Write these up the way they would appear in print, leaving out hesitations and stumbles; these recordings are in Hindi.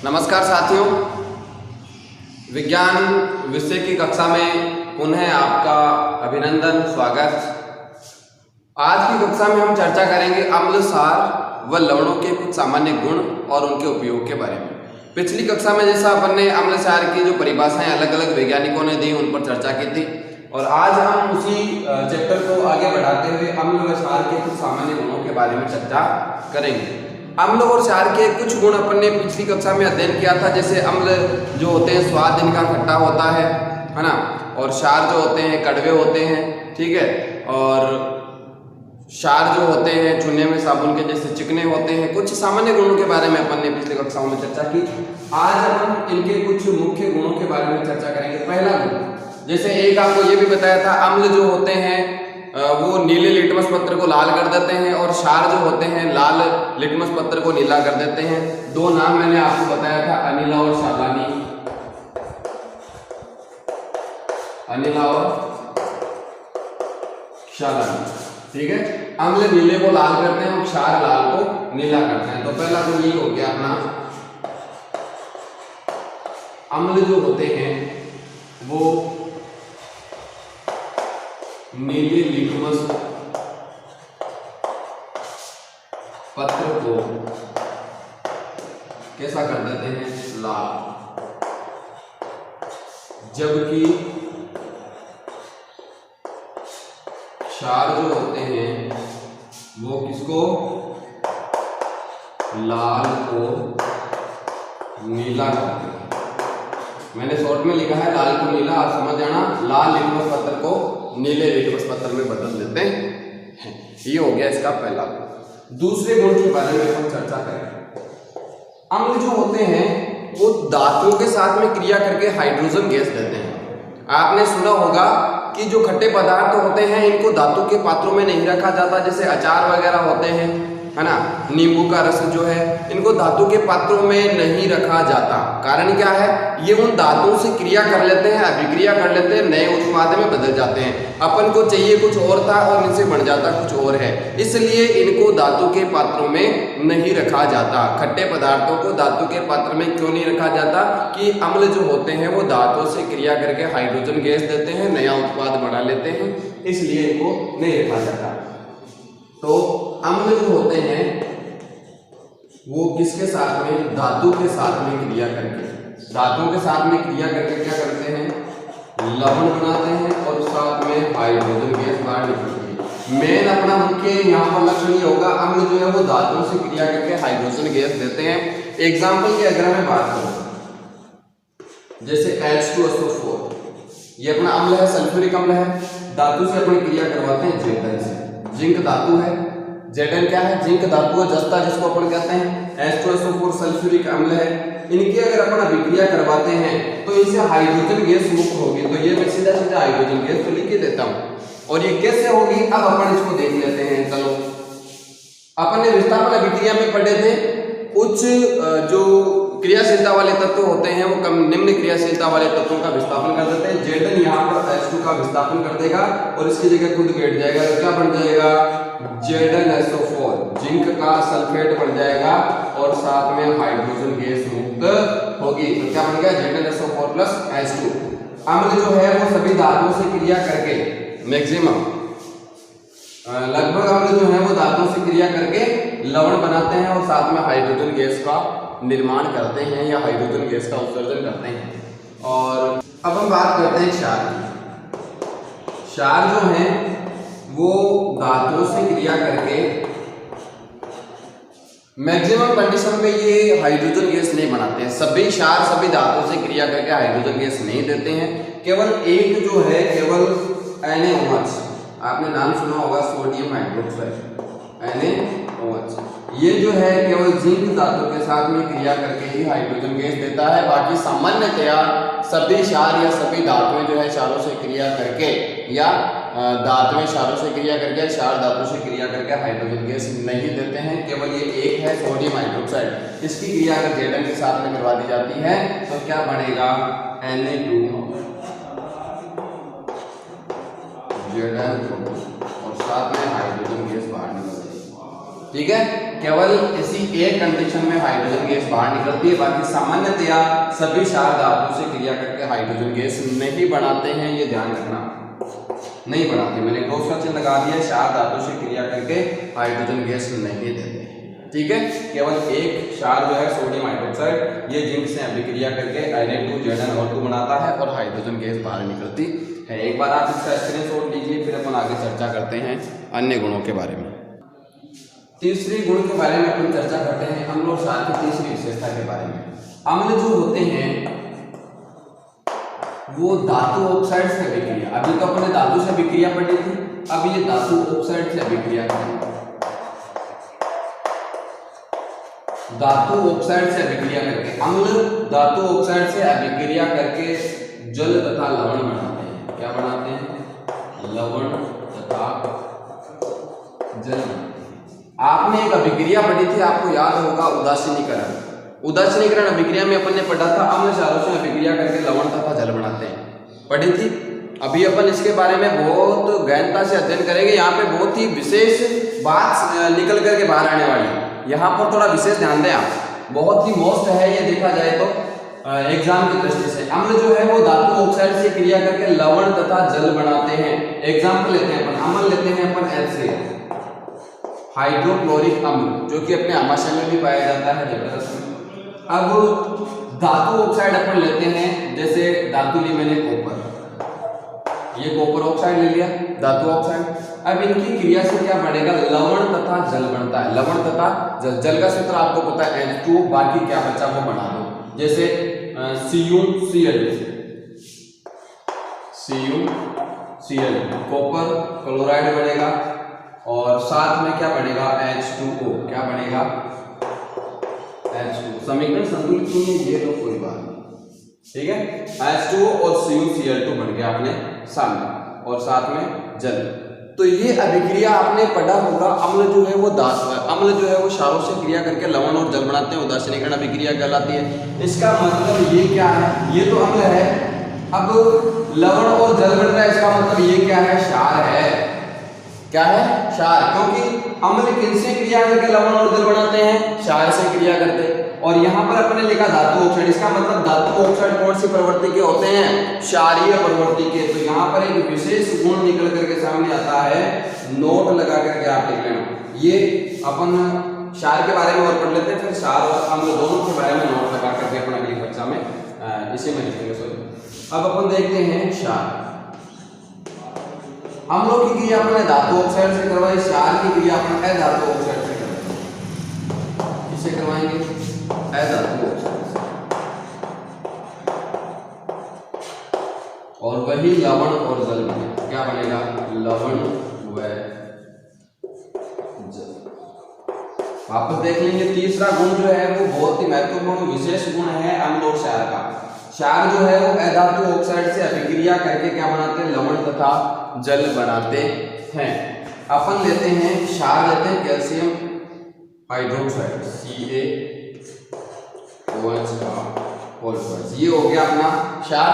नमस्कार साथियों, विज्ञान विषय की कक्षा में पुनः आपका अभिनंदन, स्वागत। आज की कक्षा में हम चर्चा करेंगे अम्ल, सार व लवणों के कुछ सामान्य गुण और उनके उपयोग के बारे में। पिछली कक्षा में जैसा अपन ने अम्ल सार की जो परिभाषाएं अलग अलग वैज्ञानिकों ने दी उन पर चर्चा की थी, और आज हम उसी चैप्टर को आगे बढ़ाते हुए अम्ल व सार के कुछ सामान्य गुणों के बारे में चर्चा करेंगे। अम्ल और क्षार के कुछ गुण अपन ने पिछली कक्षा में अध्ययन किया था। जैसे अम्ल जो होते हैं स्वाद इनका खट्टा होता है ना, और क्षार जो होते हैं कड़वे होते हैं, ठीक है। और क्षार जो होते हैं चूने में साबुन के जैसे चिकने होते हैं। कुछ सामान्य गुणों के बारे में अपन ने पिछली कक्षाओं में चर्चा की। आज अपन इनके कुछ मुख्य गुणों के बारे में चर्चा करेंगे। पहला गुण, जैसे एक आपको ये भी बताया था, अम्ल जो होते हैं वो नीले लिटमस पत्र को लाल कर देते हैं, और क्षार जो होते हैं लाल लिटमस पत्र को नीला कर देते हैं। दो नाम मैंने आपको बताया था, अनिला और शालानी। अनिला और शालानी, ठीक है। अम्ल नीले को लाल करते हैं और क्षार लाल को नीला करते हैं। तो पहला गुण ये हो गया अपना, अम्ल जो होते हैं वो नीले लिटमस पत्र को कैसा कर देते हैं, लाल। जबकि क्षार जो होते हैं वो किसको, लाल को नीला करते हैं। मैंने शॉर्ट में लिखा है लाल को नीला, आप समझ जाना, लाल लिटमस पत्र को नीले लिटमस पत्र में बदल देते हैं। ये हो गया इसका पहला गुण। दूसरे गुण के बारे में हम चर्चा करें। अम्ल जो होते हैं वो धातुओं के साथ में क्रिया करके हाइड्रोजन गैस देते हैं। आपने सुना होगा कि जो खट्टे पदार्थ होते हैं इनको धातु के पात्रों में नहीं रखा जाता। जैसे अचार वगैरह होते हैं, है ना, नींबू का रस जो है, इनको धातु के पात्रों में नहीं रखा जाता। कारण क्या है, ये उन धातुओं से क्रिया कर लेते हैं, अभिक्रिया कर लेते हैं, नए उत्पाद में बदल जाते हैं। अपन को चाहिए कुछ और था और इनसे बन जाता कुछ और है, इसलिए इनको धातु के पात्रों में नहीं रखा जाता। खट्टे पदार्थों को धातु के पात्र में क्यों नहीं रखा जाता कि अम्ल जो होते हैं वो धातुओं से क्रिया करके हाइड्रोजन गैस देते हैं, नया उत्पाद बना लेते हैं, इसलिए इनको नहीं रखा जाता। तो अम्ल जो होते हैं वो किसके साथ में, धातु के साथ में क्रिया करके, धातुओं के साथ में क्रिया करके क्या करते हैं, लवण बनाते हैं और साथ में हाइड्रोजन गैस बाहर निकलती है। मेन अपना मुख्य यहाँ पर लक्षण ये होगा, अम्ल जो है वो धातुओं से क्रिया करके हाइड्रोजन गैस देते हैं। एग्जाम्पल की अगर मैं बात करूं, जैसे H2SO4, ये अपना अम्ल है, सल्फ्यूरिक अम्ल है, धातु से अपनी क्रिया करवाते हैं जेडन से। जिंक धातु है, जेडन क्या है, जिंक धातु है, जस्ता जिसको अपन कहते हैं। H2SO4 सल्फ्यूरिक अम्ल है। इनकी अगर अपन अभिक्रिया करवाते हैं तो इनसे हाइड्रोजन गैस मुक्त होगी। तो ये मैं सीधा सीधा हाइड्रोजन गैस तो लिख के देता हूं, और ये कैसे होगी अब अपन इसको देख लेते हैं। चलो, अपन ने विस्थापन अभिक्रिया में पढ़े थे, उच्च जो क्रियाशीलता वाले तत्व होते हैं वो कम निम्न क्रियाशीलता वाले तत्वों का विस्थापन कर देते हैं। जेडन यहाँ पर H2 का विस्थापन कर देगा और इसकी जगह खुद बैठ जाएगा। तो क्या बन जाएगा, ZnSO4, जिंक का सल्फेट बन जाएगा और साथ में हाइड्रोजन गैस मुक्त होगी। तो क्या बन गया, ZnSO4 प्लस H2। अम्ल जो है वो सभी धातुओं से क्रिया करके, मैक्सिमम लगभग अम्ल जो है वो धातुओं से क्रिया करके लवण बनाते हैं और साथ में हाइड्रोजन गैस का निर्माण करते हैं या हाइड्रोजन गैस का उत्सर्जन करते हैं। और अब हम बात करते हैं क्षार की। क्षार जो है वो धातुओं से क्रिया करके मैक्सिमम कंडीशन में ये हाइड्रोजन गैस नहीं बनाते हैं। सभी क्षार सभी धातुओं से क्रिया करके हाइड्रोजन गैस नहीं देते हैं। केवल एक जो है, केवल NaOH, आपने नाम सुना होगा, सोडियम हाइड्रोक्साइड, NaOH, ये जो है केवल जिंक धातु के साथ में क्रिया करके ही हाइड्रोजन गैस देता है। बाकी सामान्यतया सभी क्षार या सभी धातुएं जो है क्षारों से क्रिया करके या धातुएं क्षारों से क्रिया करके, क्षार धातु से क्रिया करके हाइड्रोजन गैस नहीं देते हैं। केवल ये एक है सोडियम हाइड्रोक्साइड, इसकी क्रिया अगर जेडन के साथ में करवा दी जाती है तो क्या बनेगा, Na2 जेडन और साथ में हाइड्रोजन गैस बाहर निकल जाएगी। ठीक है, केवल इसी एक कंडीशन में हाइड्रोजन गैस बाहर निकलती है, बाकी सामान्यतया सभी क्षार धातु से क्रिया करके हाइड्रोजन गैस नहीं बनाते हैं, ये ध्यान रखना, नहीं बनाते। मैंने क्रॉस का चिन्ह लगा दिया, क्षार धातु से क्रिया करके हाइड्रोजन गैस नहीं देते, ठीक है। केवल एक क्षार जो है सोडियम हाइड्रोक्साइड, ये जिंक से अभिक्रिया करके Na2ZnO2 बनाता है और हाइड्रोजन गैस बाहर निकलती है। एक बार आप इसका स्क्रीनशॉट लीजिए, फिर अपन आगे चर्चा करते हैं अन्य गुणों के बारे में। तीसरी गुण के बारे में अपन चर्चा करते हैं अम्ल और क्षार की तीसरी विशेषता के बारे में। अम्ल जो होते हैं वो धातु ऑक्साइड से अभिक्रिया, अभी तो अपने धातु से अभिक्रिया पढ़ी थी, अब ये धातु ऑक्साइड से अभिक्रिया करेंगे। धातु ऑक्साइड से अभिक्रिया करके अम्ल धातु ऑक्साइड से अभिक्रिया करके जल तथा लवण बनाते हैं। क्या बनाते हैं? लवण तथा जल। आपने एक अभिक्रिया पढ़ी थी, आपको याद होगा, उदासीनीकरण। उदासीनीकरण अभिक्रिया में अपन ने पढ़ा था अम्ल क्षारों से अभिक्रिया करके लवण तथा जल बनाते हैं, पढ़ी थी। अभी अपन इसके बारे में बहुत गहनता से अध्ययन करेंगे। यहाँ पे बहुत ही विशेष बात निकल करके बाहर आने वाली है, यहाँ पर थोड़ा विशेष ध्यान दें आप, बहुत ही मोस्ट है ये देखा जाए तो एग्जाम की दृष्टि से। अम्ल जो है वो धातु ऑक्साइड से क्रिया करके लवण तथा जल बनाते हैं। एग्जाम्पल लेते हैं अपन, अम्ल लेते हैं अपन HCl, हाइड्रोक्लोरिक अम्ल, जो कि अपने आमाशय में भी पाया जाता है, जबरदस्त में। अब धातु ऑक्साइड अपन लेते हैं, जैसे धातु ली मैंने कॉपर, ये कॉपर ऑक्साइड ले लिया, धातु ऑक्साइड। अब इनकी क्रिया से क्या बनेगा? लवण तथा जल बनता है। लवण तथा जल, जल का सूत्र आपको पता है H2O, बाकी क्या बचा वो बना दो, जैसे CuCl, कॉपर क्लोराइड बनेगा और साथ में क्या बनेगा? H2O, क्या बनेगा? H2O। समीकरण संतुलित नहीं है, ये लो कोई बात नहीं, ठीक है। H2O और CuCl2 बन गया अपने सामने, और साथ में जल। तो ये अभिक्रिया आपने पढ़ा होगा। अम्ल जो है वो अम्ल जो है वो क्षारों से क्रिया करके लवण और जल बनाते हैं, उदासीनीकरण अभिक्रिया कहलाती है। इसका मतलब ये क्या है? ये तो अम्ल है, अब लवण और जल बन रहा है, इसका मतलब ये क्या है? क्षार है। क्या है? क्षार। क्योंकि अम्ल किनसे क्रिया करके लवण और जल बनाते हैं? क्षार से क्रिया करते हैं। और यहाँ पर अपने लिखा धातु ऑक्साइड, इसका मतलब धातु ऑक्साइड कौन सी प्रवृत्ति के होते हैं? क्षारीय प्रवृत्ति के। तो यहाँ पर एक विशेष गुण निकल करके सामने आता है, नोट लगा करके आप लिख लेना। ये अपन क्षार के बारे में और पढ़ लेते हैं, फिर क्षार और अम्ल दोनों के बारे में नोट लगा करके अपन अगली कक्षा में इसे में लिखेंगे। अब अपन देखते हैं क्षार। अम्लों की क्रिया अपने धातु ऑक्साइड से करवाई, क्षार की क्रिया अपने अधातु ऑक्साइड से करवाई। किससे करवाएंगे? अधातु ऑक्साइड से। और वही लवण और जल बनेगा। क्या बनेगा? लवण व जल। वापस देख लेंगे, तीसरा गुण जो है वो बहुत ही महत्वपूर्ण विशेष गुण है अम्ल और क्षार का। क्षार जो है वो अधातु ऑक्साइड से अभिक्रिया करके क्या बनाते हैं? लवण तथा जल बनाते हैं। अपन लेते हैं क्षार, लेते हैं कैल्शियम हाइड्रोक्साइड, CaOH। ये हो गया अपना क्षार।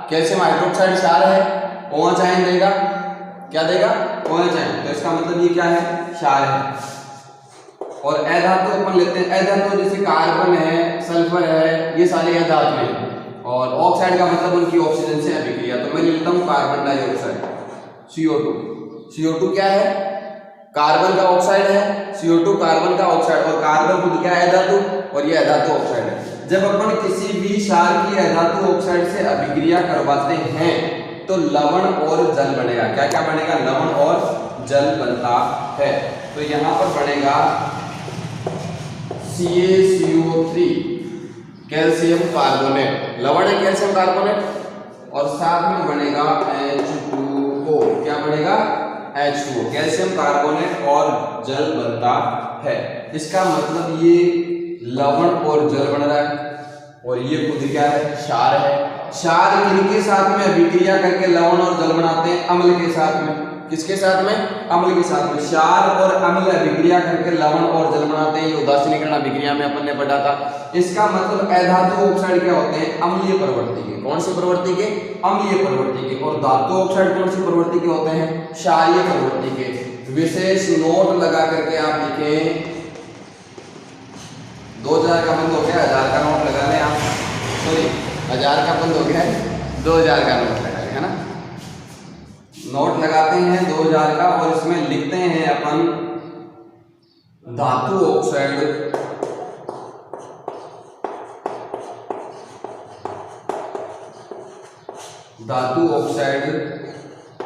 कैल्शियम हाइड्रोक्साइड क्षार है, OH आयन देगा, क्या देगा? OH ion. तो इसका मतलब ये क्या है? क्षार है। और अधातु अपन लेते हैं, अधातु जैसे कार्बन है, सल्फर है, ये सारे अधातु हैं। और ऑक्साइड का मतलब उनकी ऑक्सीजन से अभिक्रिया। तो मैं लिखता हूं कार्बन डाइऑक्साइड, CO2। CO2 क्या है? कार्बन का ऑक्साइड है, CO2 कार्बन का ऑक्साइड, और कार्बन खुद क्या है? धातु, और ये अधातु ऑक्साइड है। जब अपन किसी भी क्षार की अधातु ऑक्साइड से अभिक्रिया करवाते हैं तो लवण और जल बनेगा। क्या क्या बनेगा? लवण और जल बनता है। तो यहां पर बनेगा CaCO3, कैल्शियम कार्बोनेट, लवण है कैल्शियम कार्बोनेट, और साथ में बनेगा H2O। क्या बनेगा? H2O, कैल्शियम कार्बोनेट और जल बनता है। इसका मतलब ये लवण और जल बन रहा है, और ये खुद क्या है? क्षार है। क्षार किनके साथ में अभिक्रिया करके लवण और जल बनाते हैं? अम्ल के साथ में। किसके साथ में? अम्ल के साथ में। क्षार और अम्ल अभिक्रिया करके लवण और जल बनाते हैं, ये उदासीनीकरण अभिक्रिया में अपन ने पढ़ा था। इसका मतलब अधातु ऑक्साइड क्या होते हैं? अम्लीय प्रवृत्ति के। कौन सी प्रवृत्ति के? अम्लीय प्रवृत्ति के। और धातु ऑक्साइड कौन सी प्रवृत्ति के होते हैं? क्षारीय प्रवृत्ति के। विशेष नोट लगा करके आप लिखें 2000 का बंद हो गया, 1000 का नोट लगा लें आप, सॉरी 1000 का बंद हो गया है, 2000 का नोट लगा लें, है ना। नोट लगाते हैं 2000 का और इसमें लिखते हैं अपन धातु ऑक्साइड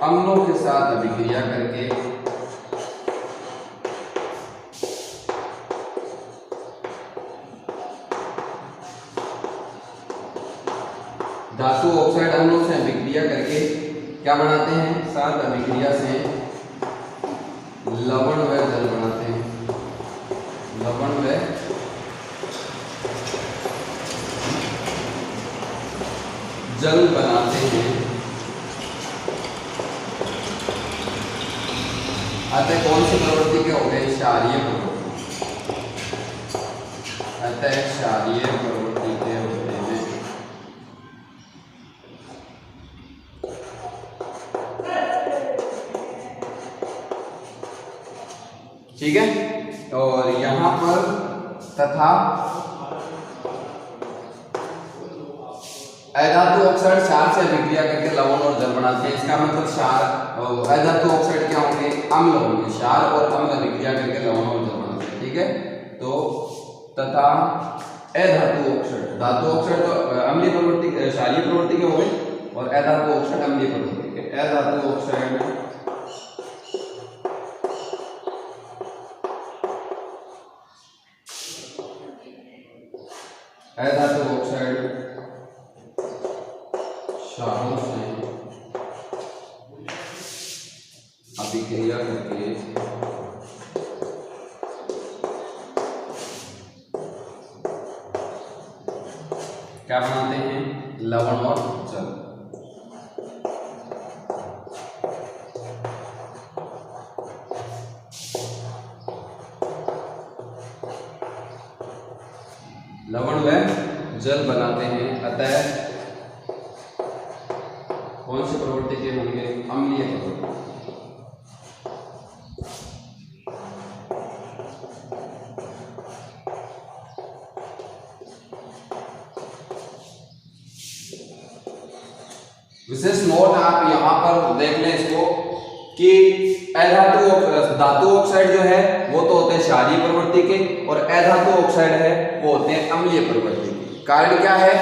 अम्लों के साथ अभिक्रिया करके धातु ऑक्साइड अम्लों से अभिक्रिया करके क्या बनाते हैं, साथ अभिक्रिया से लवण व जल बनाते हैं, लवण व जल बनाते हैं। अतः कौन सी प्रवृत्ति के हो गए, क्षारीय प्रवृत्ति, अतः क्षारीय प्रवृत्ति के होते हैं। ठीक है, और यहां पर तथा अधातु ऑक्साइड क्षार से अभिक्रिया करके लवण और जल बनाते हैं। इसका मतलब क्षार अधातु ऑक्साइड क्या होंगे, अम्ल होंगे, क्षार और अम्ल अभिक्रिया करके लवण और जल बनाते हैं। ठीक है, तो तथा अधातु ऑक्साइड, धातु ऑक्साइड तो अम्लीय प्रवृत्ति क्षारीय प्रवृत्ति के हो गए और अधातु ऑक्साइड अम्लीय प्रवृत्ति के। अधातु ऑक्साइड क्षारों से अभिक्रिया करके क्या बनाते हैं, लवण और जल। लवण व जल बनाते हैं, अतः कौन सी प्रवृत्ति के होंगे, अम्लीय प्रवृत्ति। विशेष नोट आप यहां पर देख लें इसको कि धातु ऑक्साइड जो है वो तो होते हैं क्षारीय प्रवृत्ति के और अधातु ऑक्साइड है वो होते हैं अम्लीय प्रवृत्ति के। कारण क्या है,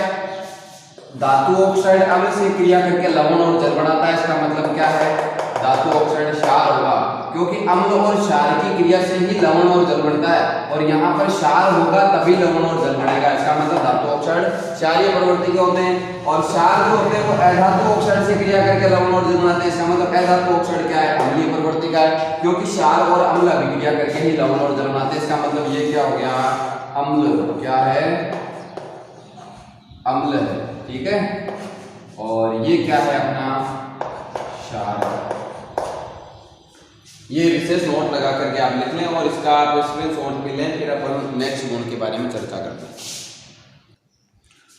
धातु ऑक्साइड अम्ल से क्रिया करके लवण और जल बनाता है। इसका मतलब क्या है, धातु ऑक्साइड क्षार होगा, क्योंकि अम्ल और क्षार की क्रिया से ही लवण और जल बनता है और यहाँ पर क्षार होगा तभी लवण और जल बनेगा। इसका मतलब धातु ऑक्साइड क्षारीय प्रवृत्ति के होते हैं और क्षार जो होते हैं वो अधातु ऑक्साइड से क्रिया करके लवण और जल बनाते हैं। इसका मतलब अधातु ऑक्साइड क्या है, अम्लीय प्रवृत्ति का है, क्योंकि क्षार और अम्ल अभिक्रिया करके ही लवण और जल बनाते हैं। इसका मतलब ये क्या हो गया, अम्ल क्या है, अम्ल है। ठीक है, और ये क्या है अपना क्षार। ये विशेष नोट लगा करके आप लिख लें और इसका आप स्क्रीनशॉट भी लें, फिर अपन नेक्स्ट गुण के बारे में चर्चा करते हैं।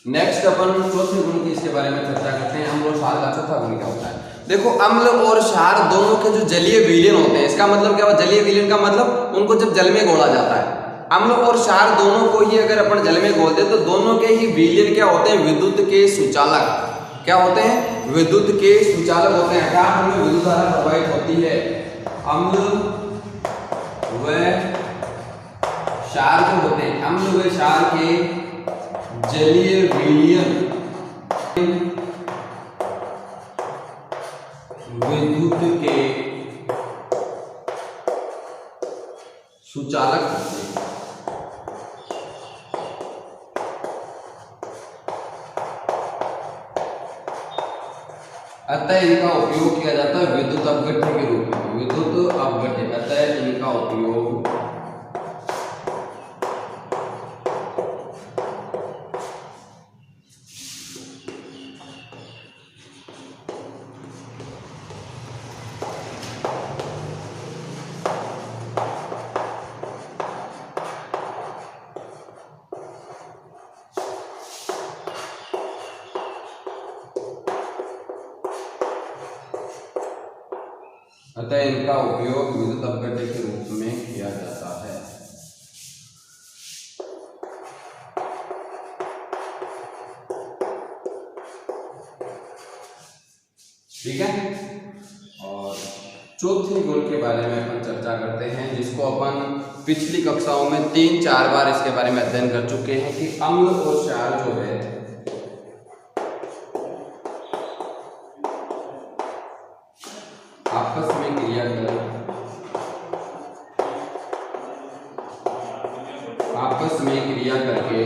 नेक्स्ट अपन चौथे गुण की इसके बारे में चर्चा करते हैं। अम्ल और क्षार का चौथा गुण क्या होता है, देखो अम्ल और क्षार दोनों के जो जलीय विलयन होते हैं, इसका मतलब क्या हुआ, जलीय विलयन का मतलब उनको जब जल में घोला जाता है। अम्ल और क्षार दोनों को ही अगर अपन जल में घोल दे तो दोनों के ही विलयन क्या होते हैं, विद्युत के सुचालक। क्या होते हैं, विद्युत के सुचालक होते हैं। क्या हमें विद्युत धारा प्रवाहित होती है, अम्ल व क्षार जो होते हैं, अम्ल व क्षार के जलीय विलयन विद्युत के सुचालक होते हैं। अतः इनका उपयोग किया जाता है विद्युत अपघट्य के रूप में, विद्युत अपघट्य। अतः इनका उपयोग विद्युत अपघट्य के रूप में किया जाता है। ठीक है। और चौथे गुण के बारे में अपन चर्चा करते हैं, जिसको अपन पिछली कक्षाओं में 3-4 बार इसके बारे में अध्ययन कर चुके हैं कि अम्ल और क्षार जो है आपस में क्रिया करके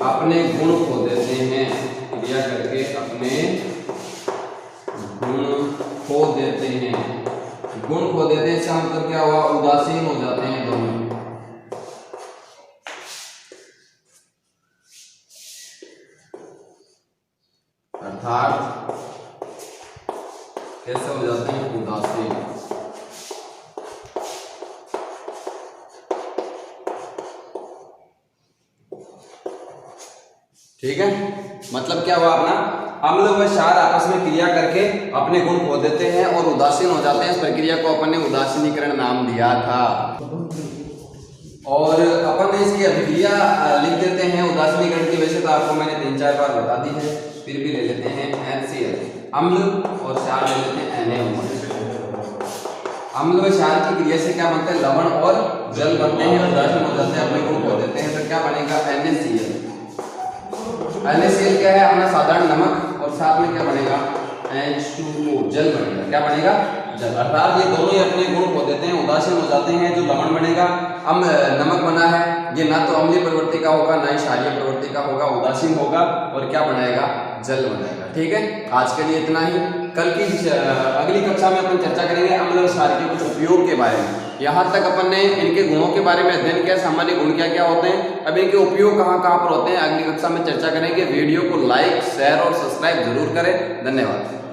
अपने गुण खो देते हैं, क्रिया करके अपने गुण खो देते हैं। गुण खो देते हैं इसका मतलब क्या हुआ, उदासीन हो जाते हैं दोनों। अर्थात कैसे हो जाते हैं, उदासीन। ठीक है, मतलब क्या हुआ अपना, अम्ल व क्षार आपस में क्रिया करके अपने गुण खो देते हैं और उदासीन हो जाते हैं। इस प्रक्रिया को अपन ने उदासीनीकरण नाम दिया था। और अपन ने इसकी अभिक्रिया लिख देते हैं उदासीनीकरण की। वैसे तो आपको मैंने 3-4 बार बता दी है, फिर भी ले लेते हैं NaCl, अम्ल और क्षार ले लेते हैं Na। अम्ल व क्षार की क्रिया से क्या बनते हैं, लवण और जल बनते हैं, उदासीन हो जाते हैं, अपने गुण खो देते हैं। तो क्या बनेगा, NaCl। NaCl क्या है, अपना साधारण नमक, और साथ में क्या बनेगा, H2O, जल बनेगा। क्या बनेगा, जल। अर्थात ये दोनों ही अपने गुण खो देते हैं, उदासीन हो जाते हैं। जो लवण बनेगा, नमक बना है, ये ना तो अम्लीय प्रवृत्ति का होगा ना ही क्षारीय प्रवृत्ति का होगा, उदासीन होगा, और क्या बनाएगा, जल बनाएगा। ठीक है, आज के लिए इतना ही। कल की अगली कक्षा में अपन चर्चा करेंगे अम्ल और क्षार के कुछ उपयोग के बारे में। यहाँ तक अपन ने इनके गुणों के बारे में अध्ययन किया, सामान्य गुण क्या क्या होते हैं, अब इनके उपयोग कहाँ कहाँ पर होते हैं अगली कक्षा में चर्चा करेंगे। वीडियो को लाइक, शेयर और सब्सक्राइब जरूर करें। धन्यवाद।